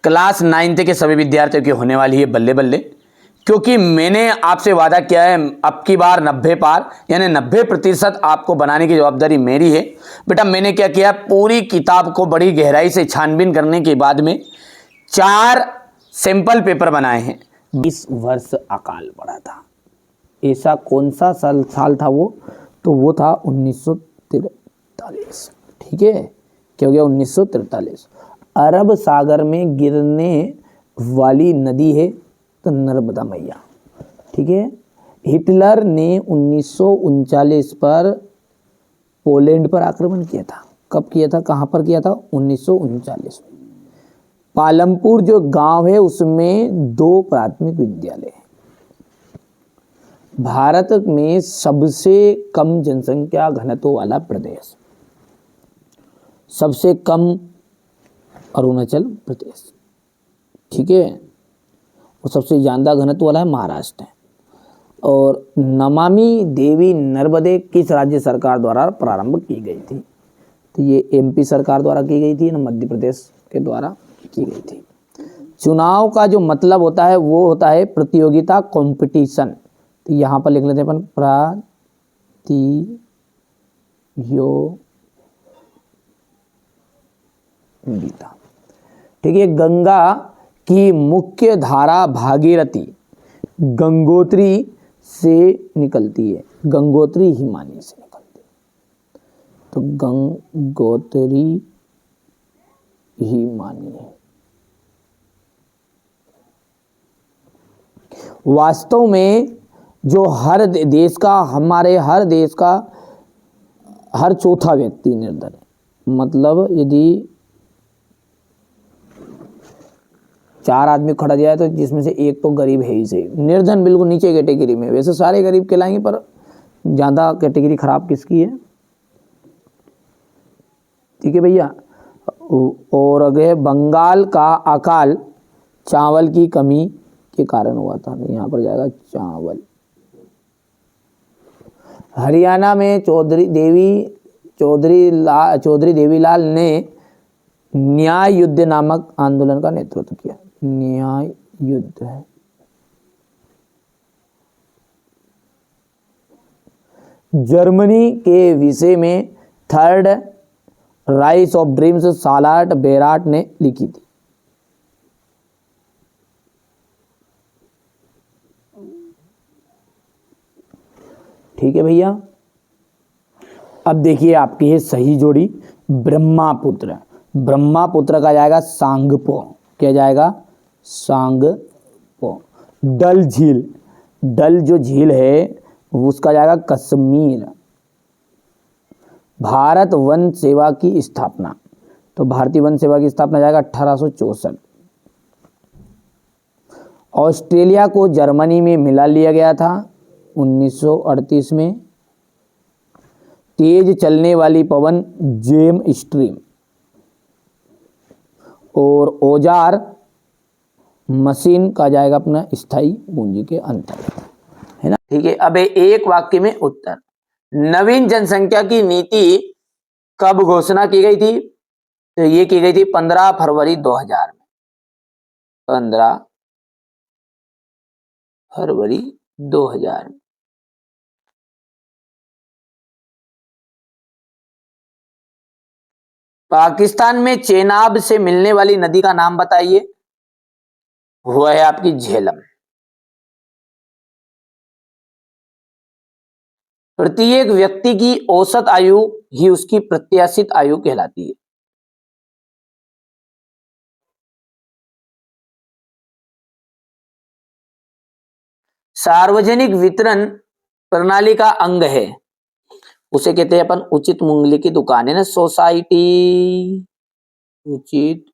Class 9th के सभी विद्यार्थियों की होने वाली है बल्ले बल्ले, क्योंकि मैंने आपसे वादा किया है अब की बार 90 पार यानी 90% आपको बनाने की जवाबदारी मेरी है। बेटा मैंने क्या किया, पूरी किताब को बड़ी गहराई से छानबीन करने के बाद में 4 सैंपल पेपर बनाए हैं। 20 वर्ष अकाल पड़ा था, ऐसा कौन सा साल था वो, तो वो था 1943। ठीक है, क्या हो गया 1943। अरब सागर में गिरने वाली नदी है तो नर्मदा मैया। ठीक है, हिटलर ने 1939 पर पोलैंड पर आक्रमण किया था। कब किया था, कहां पर किया था, 1939 में। पालमपुर जो गांव है उसमें 2 प्राथमिक विद्यालय हैं। भारत में सबसे कम जनसंख्या घनत्व वाला प्रदेश, सबसे कम अरुणाचल प्रदेश। ठीक है, और सबसे ज़्यादा घनत्व वाला है महाराष्ट्र है। और नमामि देवी नर्मदे किस राज्य सरकार द्वारा प्रारंभ की गई थी, तो ये एमपी सरकार द्वारा की गई थी ना, मध्य प्रदेश के द्वारा की गई थी। चुनाव का जो मतलब होता है वो होता है प्रतियोगिता, कंपटीशन। तो यहाँ पर लिख लेते हैं अपन प्रतियोगिता। ठीक है, गंगा की मुख्य धारा भागीरथी गंगोत्री से निकलती है, गंगोत्री हिमानी से निकलती है, तो गंगोत्री हिमानी है। वास्तव में जो हर देश का, हमारे हर देश का हर चौथा व्यक्ति निर्धन है। मतलब यदि 4 आदमी खड़ा जाए तो जिसमें से एक तो गरीब है ही सही, निर्धन बिल्कुल नीचे कैटेगरी में। वैसे सारे गरीब कहलाएंगे पर ज़्यादा कैटेगरी खराब किसकी है। ठीक है भैया, और अगर बंगाल का अकाल चावल की कमी के कारण हुआ था, तो यहाँ पर जाएगा चावल। हरियाणा में चौधरी देवीलाल ने न्याय युद्ध नामक आंदोलन का नेतृत्व किया। न्याय युद्ध है। जर्मनी के विषय में थर्ड राइस ऑफ ड्रीम्स सालाट बेराट ने लिखी थी। ठीक है भैया, अब देखिए आपकी है सही जोड़ी ब्रह्मपुत्र। ब्रह्मपुत्र का जाएगा सांगपो, क्या जाएगा सांगपो। डल झील, डल जो झील है उसका जाएगा कश्मीर। भारत वन सेवा की स्थापना, तो भारतीय वन सेवा की स्थापना जाएगा 1864। ऑस्ट्रेलिया को जर्मनी में मिला लिया गया था 1938 में। तेज चलने वाली पवन जेम स्ट्रीम। और औजार मशीन का जाएगा अपना स्थायी पूंजी के अंतर्गत, है ना। ठीक है, अब एक वाक्य में उत्तर। नवीन जनसंख्या की नीति कब घोषणा की गई थी, तो ये की गई थी 15 फरवरी 2000 में। 15 फरवरी 2000 में। पाकिस्तान में चेनाब से मिलने वाली नदी का नाम बताइए, वो है आपकी झेलम। प्रत्येक व्यक्ति की औसत आयु ही उसकी प्रत्याशित आयु कहलाती है। सार्वजनिक वितरण प्रणाली का अंग है, उसे कहते हैं अपन उचित मूल्य की दुकान, है ना, सोसाइटी उचित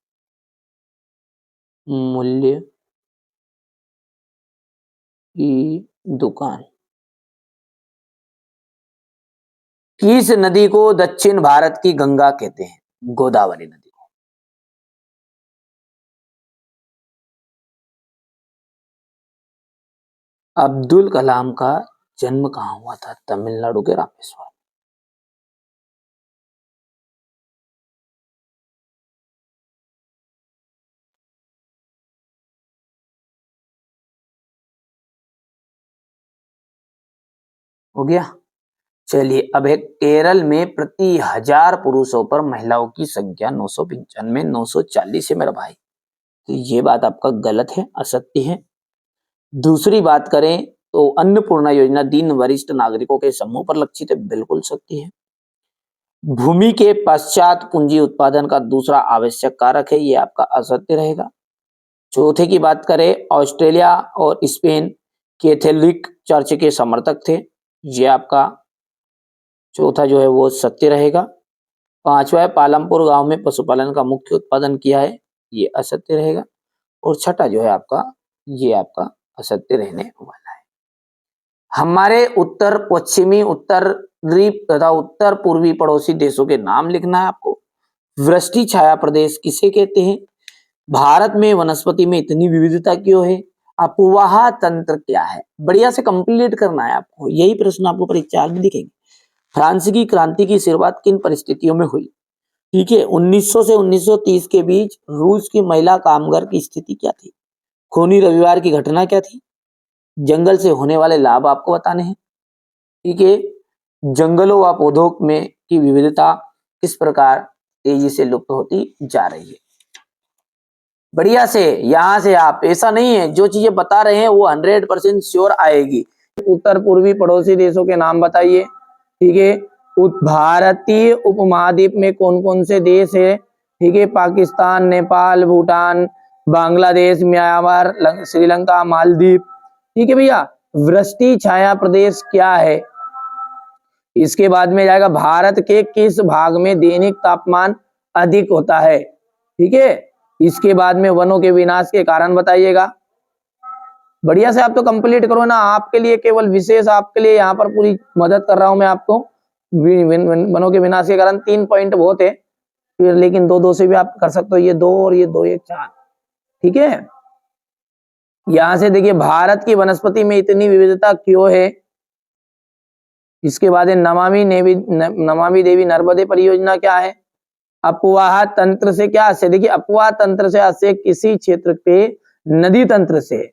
मूल्य की दुकान। किस नदी को दक्षिण भारत की गंगा कहते हैं, गोदावरी नदी को। अब्दुल कलाम का जन्म कहां हुआ था, तमिलनाडु के रामेश्वरम। हो गया। चलिए अब है केरल में प्रति 1000 पुरुषों पर महिलाओं की संख्या 995, 940 है मेरा भाई। तो ये बात आपका गलत है, असत्य है। दूसरी बात करें तो अन्नपूर्णा योजना दीन वरिष्ठ नागरिकों के समूह पर लक्षित है, बिल्कुल सत्य है। भूमि के पश्चात पूंजी उत्पादन का दूसरा आवश्यक कारक है, ये आपका असत्य रहेगा। चौथे की बात करें, ऑस्ट्रेलिया और स्पेन कैथोलिक चर्च के समर्थक थे, ये आपका चौथा जो है वो सत्य रहेगा। पांचवा है, पालमपुर गांव में पशुपालन का मुख्य उत्पादन किया है, ये असत्य रहेगा। और छठा जो है आपका, ये आपका असत्य रहने वाला है। हमारे उत्तर पश्चिमी, उत्तरी तथा उत्तर पूर्वी पड़ोसी देशों के नाम लिखना है आपको। वृष्टि छाया प्रदेश किसे कहते हैं? भारत में वनस्पति में इतनी विविधता क्यों है? अफवाह तंत्र क्या है? बढ़िया से कंप्लीट करना है आपको, यही प्रश्न आपको परीक्षा में दिखेंगे। फ्रांस की क्रांति की शुरुआत किन परिस्थितियों में हुई? ठीक है, 1900 से 1930 के बीच रूस की महिला कामगार की स्थिति क्या थी? खूनी रविवार की घटना क्या थी? जंगल से होने वाले लाभ आपको बताने हैं। ठीक है, जंगलों व पौधों में की विविधता किस प्रकार तेजी से लुप्त होती जा रही है। बढ़िया से यहां से आप, ऐसा नहीं है जो चीजें बता रहे हैं वो 100% श्योर आएगी। उत्तर पूर्वी पड़ोसी देशों के नाम बताइए। ठीक है, भारतीय उपमहाद्वीप में कौन कौन से देश है? ठीक है, पाकिस्तान, नेपाल, भूटान, बांग्लादेश, म्यांमार, श्रीलंका, मालदीव। ठीक है भैया, वृष्टि छाया प्रदेश क्या है? इसके बाद में जाएगा, भारत के किस भाग में दैनिक तापमान अधिक होता है? ठीक है, इसके बाद में वनों के विनाश के कारण बताइएगा। बढ़िया से आप तो कंप्लीट करो ना, आपके लिए केवल विशेष, आपके लिए यहाँ पर पूरी मदद कर रहा हूं मैं आपको। वनों के विनाश के कारण 3 पॉइंट बहुत है, फिर लेकिन 2-2 से भी आप कर सकते हो, ये 2 और ये 2, ये 4। ठीक है, यहां से देखिए, भारत की वनस्पति में इतनी विविधता क्यों है? इसके बाद नमामि देवी नर्मदे परियोजना क्या है? अपवाह तंत्र से क्या आशय? देखिए, अपवाह तंत्र से आशय किसी क्षेत्र पे नदी तंत्र से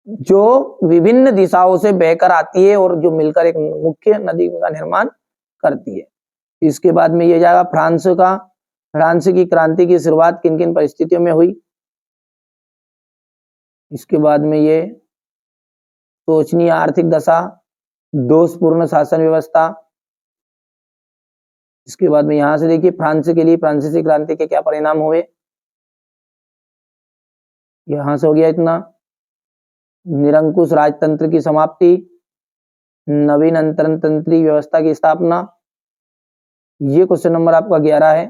जो विभिन्न दिशाओं से बहकर आती है और जो मिलकर एक मुख्य नदी का निर्माण करती है। इसके बाद में ये जाएगा फ्रांस की क्रांति की शुरुआत किन किन परिस्थितियों में हुई? इसके बाद में ये शोचनीय आर्थिक दशा, दोषपूर्ण शासन व्यवस्था। इसके बाद में यहां से देखिए, फ्रांस के लिए फ्रांसीसी क्रांति के क्या परिणाम हुए? यहां से हो गया इतना। निरंकुश राजतंत्र की समाप्ति, नवीन अंतरतंत्री व्यवस्था की स्थापना। ये क्वेश्चन नंबर आपका 11 है।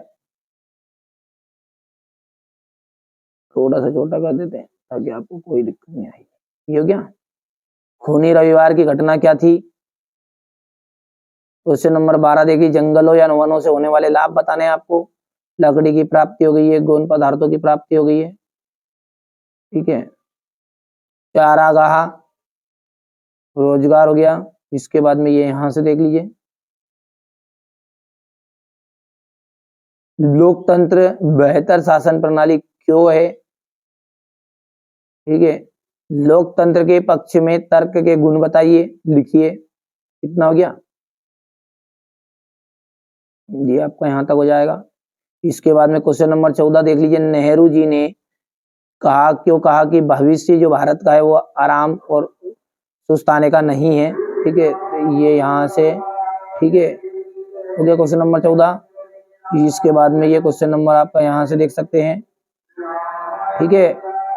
थोड़ा सा छोटा कर देते हैं ताकि आपको कोई दिक्कत नहीं आएगी। ये हो गया। खूनी रविवार की घटना क्या थी? क्वेश्चन नंबर 12 देखिए, जंगलों या वनों से होने वाले लाभ बताने हैं आपको। लकड़ी की प्राप्ति हो गई है, गौण पदार्थों की प्राप्ति हो गई है। ठीक है, चारागाह, रोजगार हो गया। इसके बाद में ये यहां से देख लीजिए, लोकतंत्र बेहतर शासन प्रणाली क्यों है? ठीक है, लोकतंत्र के पक्ष में तर्क के गुण बताइए, लिखिए। कितना हो गया? ये आपका यहां तक हो जाएगा। इसके बाद में क्वेश्चन नंबर 14 देख लीजिए, नेहरू जी ने क्यों कहा कि भविष्य जो भारत का है वो आराम और सुस्ताने का नहीं है? ठीक है, तो ये यहाँ से, ठीक है, हो गया क्वेश्चन नंबर 14। इसके बाद में ये क्वेश्चन नंबर आपका यहाँ से देख सकते हैं। ठीक है,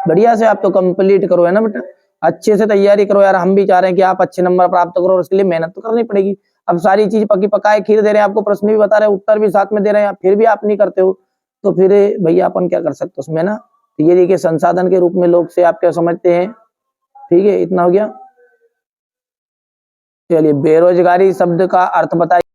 बढ़िया से आप तो कंप्लीट करो, है ना बेटा, अच्छे से तैयारी करो यार। हम भी चाह रहे हैं कि आप अच्छे नंबर प्राप्त करो और उसके लिए मेहनत तो करनी पड़ेगी। अब सारी चीज पकी पकाए खीर दे रहे हैं आपको, प्रश्न भी बता रहे हैं, उत्तर भी साथ में दे रहे हैं, फिर भी आप नहीं करते हो, तो फिर भैया अपन क्या कर सकते उसमें ना। तो ये देखिए, संसाधन के रूप में लोग से आप क्या समझते हैं। ठीक है, इतना हो गया। चलिए, बेरोजगारी शब्द का अर्थ बताइए।